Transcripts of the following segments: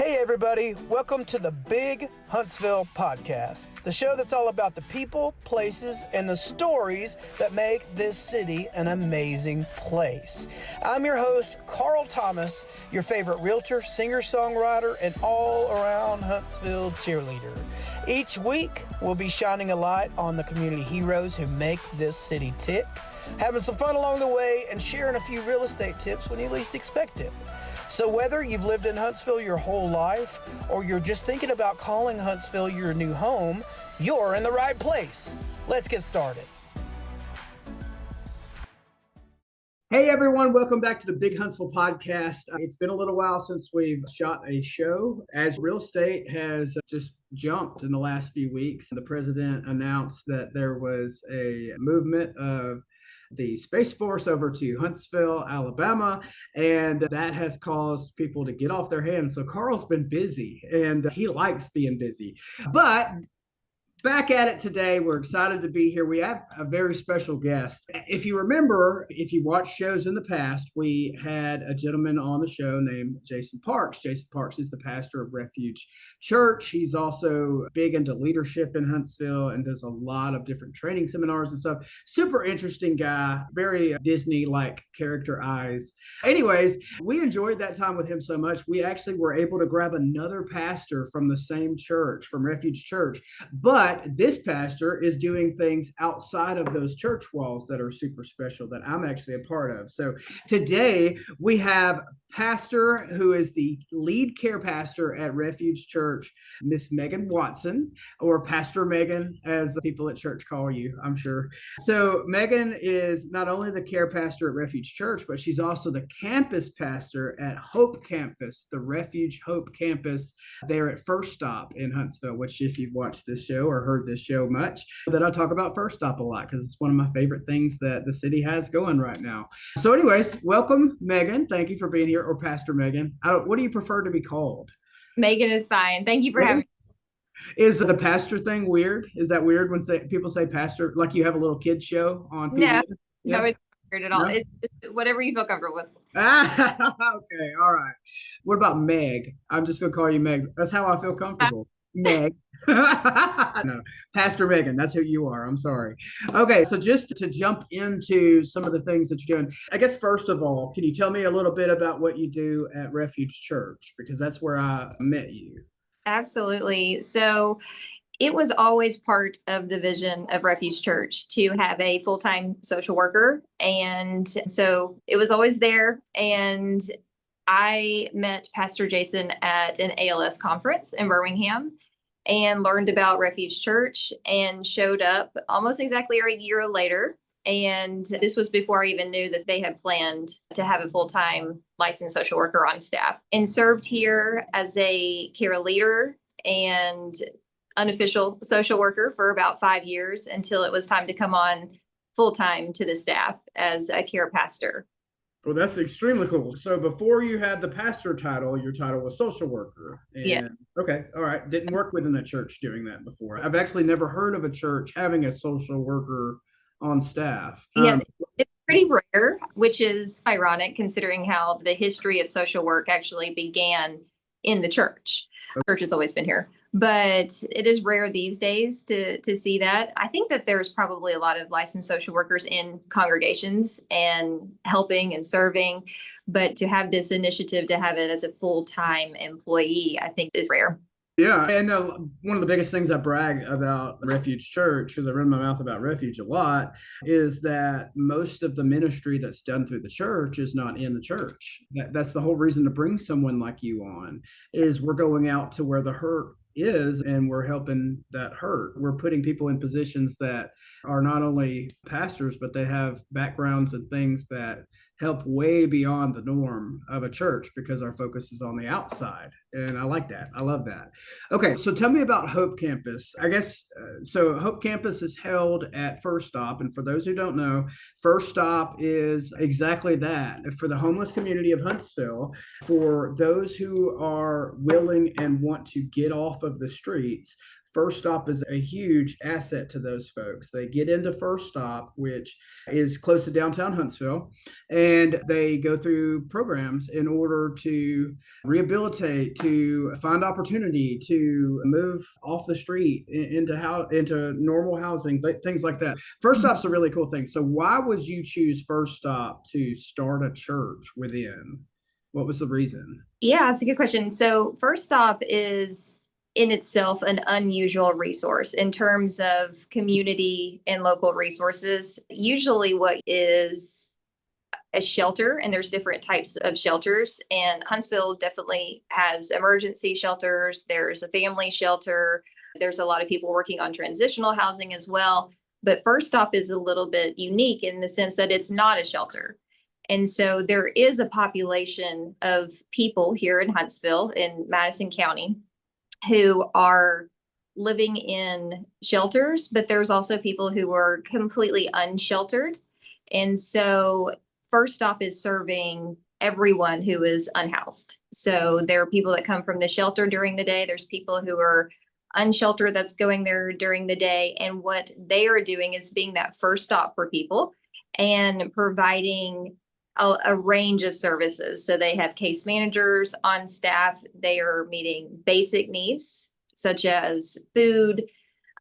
Hey everybody, welcome to the Big Huntsville podcast, the show that's all about the people, places, and the stories that make this city an amazing place. I'm your host, Carl Thomas, your favorite realtor, singer-songwriter, and all-around Huntsville cheerleader. Each week, we'll be shining a light on the community heroes who make this city tick, having some fun along the way, and sharing a few real estate tips when you least expect it. So whether you've lived in Huntsville your whole life or you're just thinking about calling Huntsville your new home, you're in the right place. Let's get started. Hey everyone, welcome back to the Big Huntsville podcast. It's been a little while since we've shot a show, as real estate has just jumped in the last few weeks. The president announced that there was a movement of the Space Force over to Huntsville, Alabama, and that has caused people to get off their hands. So Carl's been busy, and he likes being busy. But back at it today. We're excited to be here. We have a very special guest. If you remember, if you watched shows in the past, we had a gentleman on the show named Jason Parks. Jason Parks is the pastor of Refuge Church. He's also big into leadership in Huntsville and does a lot of different training seminars and stuff. Super interesting guy, very Disney-like character eyes. Anyways, we enjoyed that time with him so much. We actually were able to grab another pastor from the same church, from Refuge Church, but this pastor is doing things outside of those church walls that are super special that I'm actually a part of. So today we have pastor who is the lead care pastor at Refuge Church, Miss Meghan Watson, or Pastor Meghan, as people at church call you, I'm sure. So Meghan is not only the care pastor at Refuge Church, but she's also the campus pastor at Hope Campus, the Refuge Hope Campus there at First Stop in Huntsville, which if you've watched this show or heard this show much, that I talk about First Stop a lot because it's one of my favorite things that the city has going right now. So anyways, welcome, Meghan. Thank you for being here, or Pastor Meghan. What do you prefer to be called? Meghan is fine. Thank you for having me. Is the pastor thing weird? Is that weird when people say pastor, like you have a little kids show on PBS? No, it's not weird at all. No? It's just whatever you feel comfortable with. Okay, all right. What about Meg? I'm just going to call you Meg. That's how I feel comfortable. Meg. No, Pastor Meghan, that's who you are. I'm sorry. Okay, so just to jump into some of the things that you're doing, I guess first of all, can you tell me a little bit about what you do at Refuge Church? Because that's where I met you. Absolutely. So it was always part of the vision of Refuge Church to have a full-time social worker. And so it was always there. And I met Pastor Jason at an ALS conference in Birmingham and learned about Refuge Church and showed up almost exactly a year later. And this was before I even knew that they had planned to have a full-time licensed social worker on staff, and served here as a care leader and unofficial social worker for about 5 years until it was time to come on full-time to the staff as a care pastor. Well, that's extremely cool. So before you had the pastor title, your title was social worker. And, yeah. Okay. All right. Didn't work within a church doing that before. I've actually never heard of a church having a social worker on staff. Yeah, it's pretty rare, which is ironic considering how the history of social work actually began in the church. Okay. Church has always been here, but it is rare these days to see that. I think that there's probably a lot of licensed social workers in congregations and helping and serving, but to have this initiative to have it as a full-time employee, I think is rare. Yeah, and one of the biggest things I brag about Refuge Church, because I run my mouth about Refuge a lot, is that most of the ministry that's done through the church is not in the church. That's the whole reason to bring someone like you on, is we're going out to where the hurt is and we're helping that hurt. We're putting people in positions that are not only pastors, but they have backgrounds and things that help way beyond the norm of a church because our focus is on the outside. And I like that. I love that. Okay, so tell me about Hope Campus. I guess, so Hope Campus is held at First Stop. And for those who don't know, First Stop is exactly that. For the homeless community of Huntsville, for those who are willing and want to get off of the streets, First Stop is a huge asset to those folks. They get into First Stop, which is close to downtown Huntsville, and they go through programs in order to rehabilitate, to find opportunity, to move off the street into normal housing, things like that. First Stop's a really cool thing. So why would you choose First Stop to start a church within? What was the reason? Yeah, that's a good question. So, First Stop is in itself an unusual resource in terms of community and local resources. Usually, what is a shelter, and there's different types of shelters, and Huntsville definitely has emergency shelters. There's a family shelter. There's a lot of people working on transitional housing as well. But First Stop is a little bit unique in the sense that it's not a shelter. And so there is a population of people here in Huntsville, in Madison County, who are living in shelters, but there's also people who are completely unsheltered. And so First Stop is serving everyone who is unhoused. So there are people that come from the shelter during the day. There's people who are unsheltered that's going there during the day. And what they are doing is being that first stop for people and providing a range of services. So they have case managers on staff. They are meeting basic needs such as food,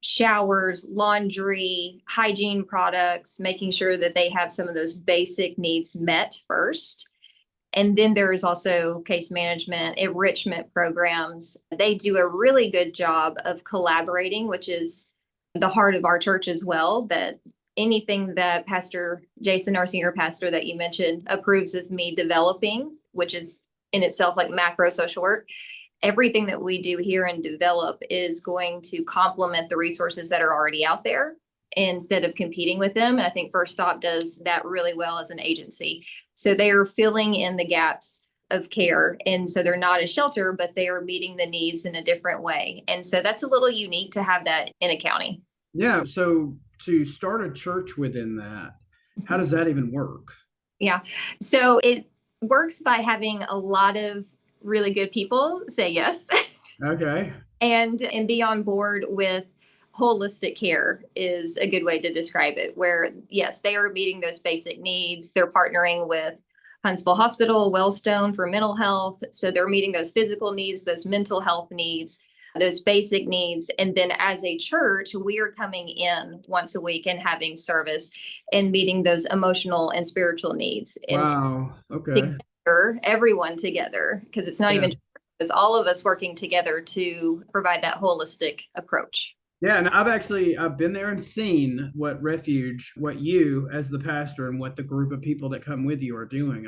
showers, laundry, hygiene products, making sure that they have some of those basic needs met first. And then there is also case management, enrichment programs. They do a really good job of collaborating, which is the heart of our church as well, that anything that Pastor Jason, our senior pastor that you mentioned, approves of me developing, which is in itself like macro social work, everything that we do here and develop is going to complement the resources that are already out there instead of competing with them. And I think First Stop does that really well as an agency. So they are filling in the gaps of care. And so they're not a shelter, but they are meeting the needs in a different way. And so that's a little unique to have that in a county. Yeah. So to start a church within that, how does that even work? Yeah. So it works by having a lot of really good people say yes. Okay. and be on board with holistic care is a good way to describe it, where yes, they are meeting those basic needs. They're partnering with Huntsville Hospital, Wellstone for mental health. So they're meeting those physical needs, those mental health needs, those basic needs. And then as a church, we are coming in once a week and having service and meeting those emotional and spiritual needs. Wow. Okay. And together, everyone together, because it's not even, it's all of us working together to provide that holistic approach. Yeah, and I've been there and seen what Refuge, what you as the pastor and what the group of people that come with you are doing.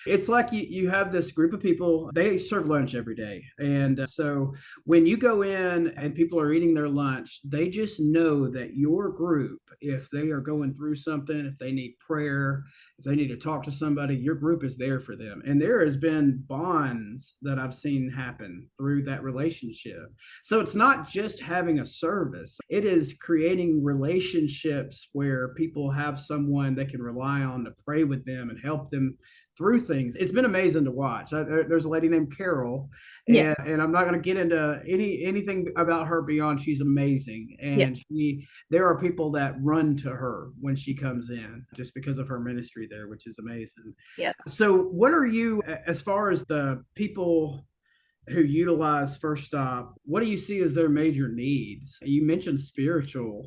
It's like you have this group of people, they serve lunch every day. And so when you go in and people are eating their lunch, they just know that your group, if they are going through something, if they need prayer, if they need to talk to somebody, your group is there for them. And there has been bonds that I've seen happen through that relationship. So it's not just having a service, it is creating relationships where people have someone they can rely on to pray with them and help them through things. It's been amazing to watch. There's a lady named Carol, Yes. and I'm not going to get into anything about her beyond she's amazing. And there are people that run to her when she comes in just because of her ministry there, which is amazing. Yeah. So what are you, as far as the people who utilize First Stop, what do you see as their major needs? You mentioned spiritual,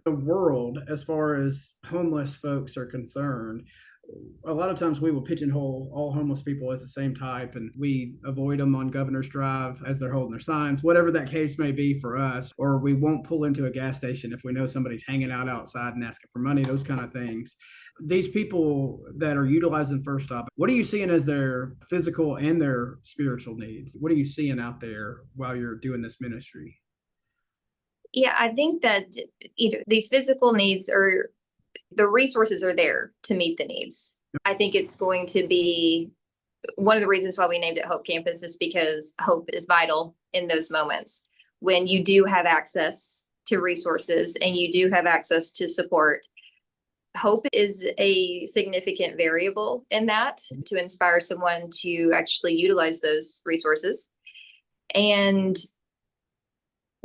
the world, as far as homeless folks are concerned. A lot of times we will pigeonhole all homeless people as the same type, and we avoid them on Governor's Drive as they're holding their signs, whatever that case may be for us, or we won't pull into a gas station if we know somebody's hanging out outside and asking for money, those kind of things. These people that are utilizing First Stop, what are you seeing as their physical and their spiritual needs? What are you seeing out there while you're doing this ministry? Yeah, I think that these physical needs are, the resources are there to meet the needs. I think it's going to be one of the reasons why we named it Hope Campus is because hope is vital in those moments when you do have access to resources and you do have access to support. Hope is a significant variable in that to inspire someone to actually utilize those resources. And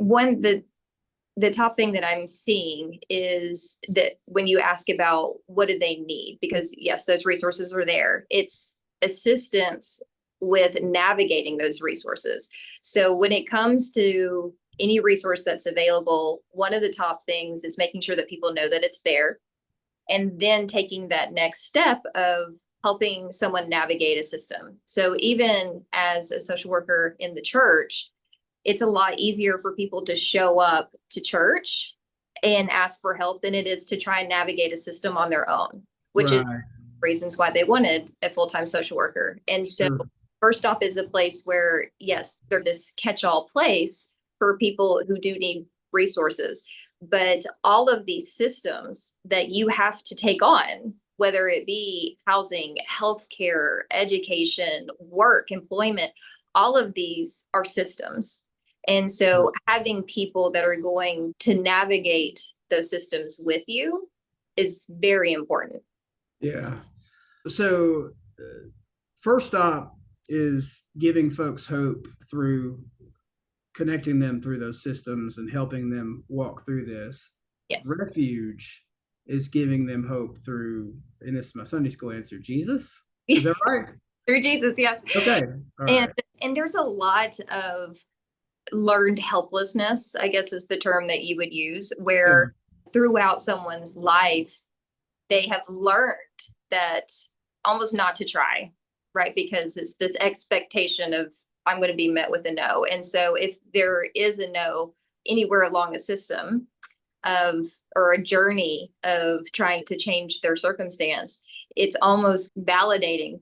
The top thing that I'm seeing is that when you ask about what do they need, because yes, those resources are there, it's assistance with navigating those resources. So when it comes to any resource that's available, one of the top things is making sure that people know that it's there, and then taking that next step of helping someone navigate a system. So even as a social worker in the church, it's a lot easier for people to show up to church and ask for help than it is to try and navigate a system on their own, which is Right. reasons why they wanted a full-time social worker. And so Sure. First Stop is a place where, yes, they're this catch-all place for people who do need resources. But all of these systems that you have to take on, whether it be housing, healthcare, education, work, employment, all of these are systems. And so having people that are going to navigate those systems with you is very important. Yeah. So, First Stop is giving folks hope through connecting them through those systems and helping them walk through this. Yes. Refuge is giving them hope through, and this is my Sunday school answer, Jesus. Is that right? Through Jesus, yes. Okay. All And right. and there's a lot of learned helplessness, I guess is the term that you would use, Yeah. where throughout someone's life, they have learned that almost not to try, right? Because it's this expectation of I'm going to be met with a no. And so if there is a no anywhere along a system of or a journey of trying to change their circumstance, it's almost validating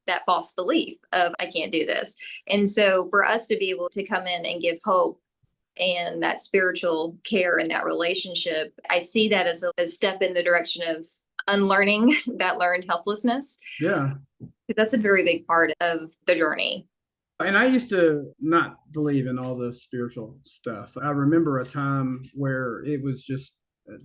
that false belief of I can't do this. And so for us to be able to come in and give hope and that spiritual care and that relationship, I see that as a step in the direction of unlearning that learned helplessness. Yeah. Because that's a very big part of the journey. And I used to not believe in all the spiritual stuff. I remember a time where it was just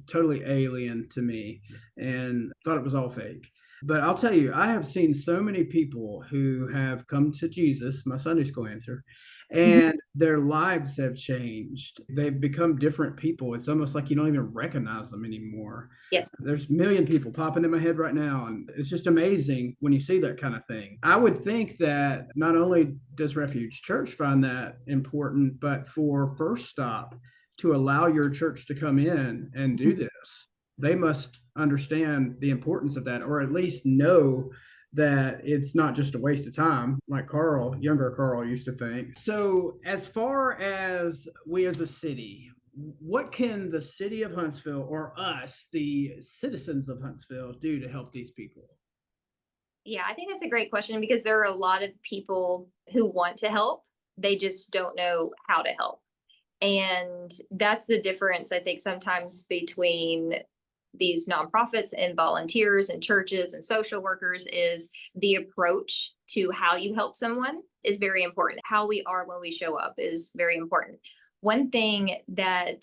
totally alien to me and thought it was all fake. But I'll tell you, I have seen so many people who have come to Jesus, my Sunday school answer, Mhm. and their lives have changed. They've become different people. It's almost like you don't even recognize them anymore. Yes. There's a million people popping in my head right now, and it's just amazing when you see that kind of thing. I would think that not only does Refuge Church find that important, but for First Stop to allow your church to come in and do this, they must understand the importance of that, or at least know that it's not just a waste of time, like Carl, younger Carl, used to think. So, as far as we as a city, what can the city of Huntsville or us, the citizens of Huntsville, do to help these people? Yeah, I think that's a great question because there are a lot of people who want to help. They just don't know how to help. And that's the difference, I think, sometimes between these nonprofits and volunteers and churches and social workers is the approach to how you help someone is very important. How we are when we show up is very important. One thing that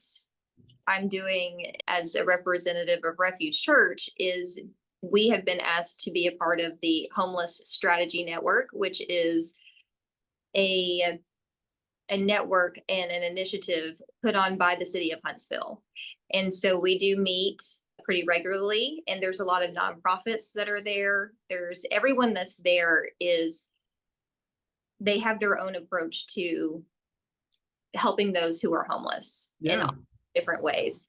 I'm doing as a representative of Refuge Church is we have been asked to be a part of the Homeless Strategy Network, which is a network and an initiative put on by the city of Huntsville. And so we do meet pretty regularly, and there's a lot of nonprofits that are there. There's everyone that's there is they have their own approach to helping those who are homeless in Yeah. different ways.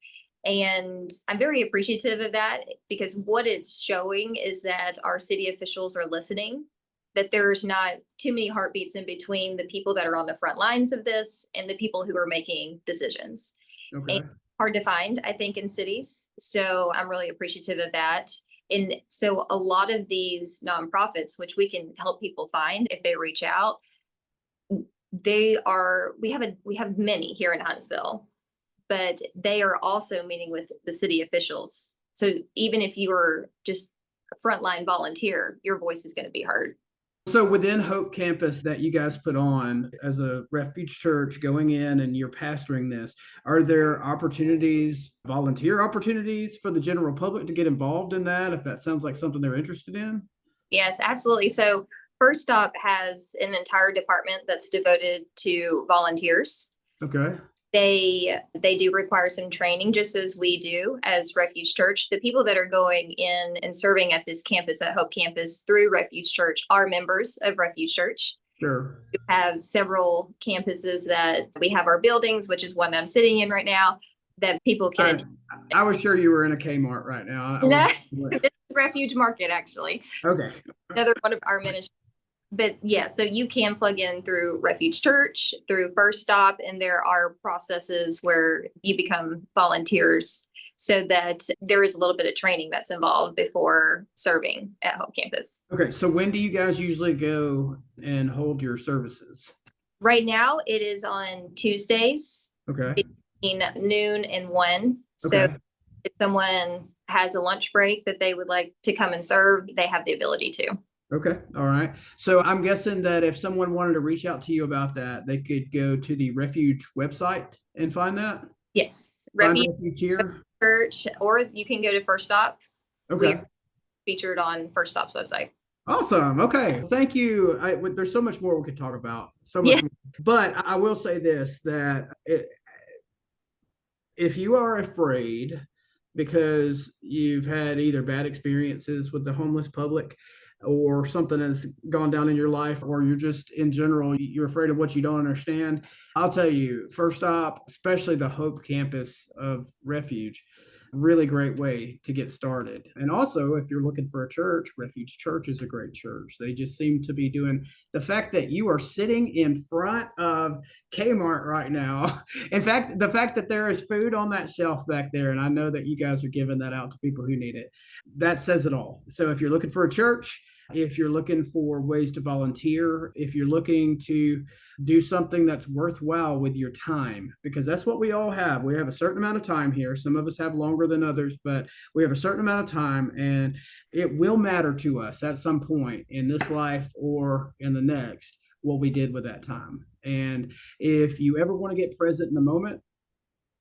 And I'm very appreciative of that because what it's showing is that our city officials are listening, that there's not too many heartbeats in between the people that are on the front lines of this and the people who are making decisions. And Okay. hard to find, I think, in cities. So I'm really appreciative of that. And so a lot of these nonprofits, which we can help people find if they reach out, we have many here in Huntsville, but they are also meeting with the city officials. So even if you are just a frontline volunteer, your voice is going to be heard. So within Hope Campus that you guys put on as a Refuge Church going in and you're pastoring this, are there opportunities, volunteer opportunities for the general public to get involved in that if that sounds like something they're interested in? Yes, absolutely. So First Stop has an entire department that's devoted to volunteers. Okay. They do require some training, just as we do as Refuge Church. The people that are going in and serving at this campus, at Hope Campus, through Refuge Church, are members of Refuge Church. Sure. We have several campuses that we have our buildings, which is one that I'm sitting in right now, that people can attend. I was sure you were in a Kmart right now. This is Refuge Market, actually. Okay. Another one of our ministries. But yeah, so you can plug in through Refuge Church, through First Stop, and there are processes where you become volunteers so that there is a little bit of training that's involved before serving at Hope Campus. Okay, so when do you guys usually go and hold your services? Right now, it is on Tuesdays. Okay. Between noon and 1. So Okay. if someone has a lunch break that they would like to come and serve, they have the ability to. Okay. All right. So I'm guessing that if someone wanted to reach out to you about that, they could go to the Refuge website and find that? Yes. Find Refuge Refuge here? Church, or you can go to First Stop. Okay. We're featured on First Stop's website. Awesome. Okay. Thank you. There's so much more we could talk about. So much more. But I will say this, that if you are afraid because you've had either bad experiences with the homeless public or something has gone down in your life, or you're just in general, you're afraid of what you don't understand, I'll tell you, First Stop, especially the Hope campus of Refuge, really great way to get started. And also, if you're looking for a church, Refuge Church is a great church. They just seem to be doing the fact that you are sitting in front of Kmart right now. In fact, the fact that there is food on that shelf back there, and I know that you guys are giving that out to people who need it, that says it all. So if you're looking for a church, if you're looking for ways to volunteer, if you're looking to do something that's worthwhile with your time, because that's what we all have. We have a certain amount of time here. Some of us have longer than others, but we have a certain amount of time, and it will matter to us at some point in this life or in the next what we did with that time. And if you ever want to get present in the moment,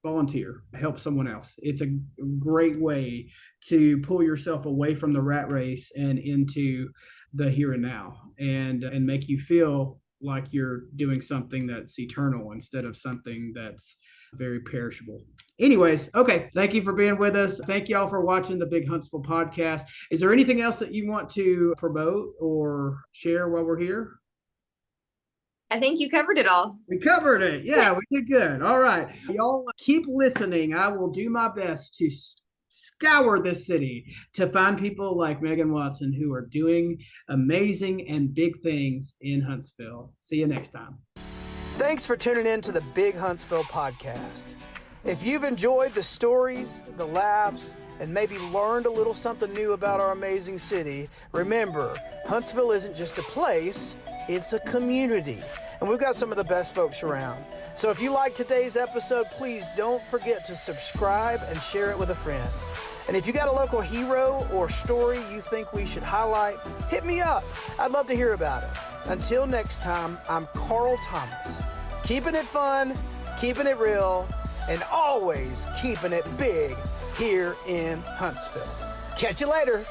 volunteer, help someone else. It's a great way to pull yourself away from the rat race and into the here and now, and make you feel like you're doing something that's eternal instead of something that's very perishable. Anyways, okay. Thank you for being with us. Thank you all for watching the Big Huntsville podcast. Is there anything else that you want to promote or share while we're here? I think you covered it all. We covered it. Yeah, we did good. All right. Y'all keep listening. I will do my best to scour this city to find people like Meghan Watson who are doing amazing and big things in Huntsville. See you next time. Thanks for tuning in to the Big Huntsville podcast. If you've enjoyed the stories, the laughs, and maybe learned a little something new about our amazing city, remember, Huntsville isn't just a place, it's a community. And we've got some of the best folks around. So if you like today's episode, please don't forget to subscribe and share it with a friend. And if you got a local hero or story you think we should highlight, hit me up. I'd love to hear about it. Until next time, I'm Carl Thomas. Keeping it fun, keeping it real, and always keeping it big here in Huntsville. Catch you later.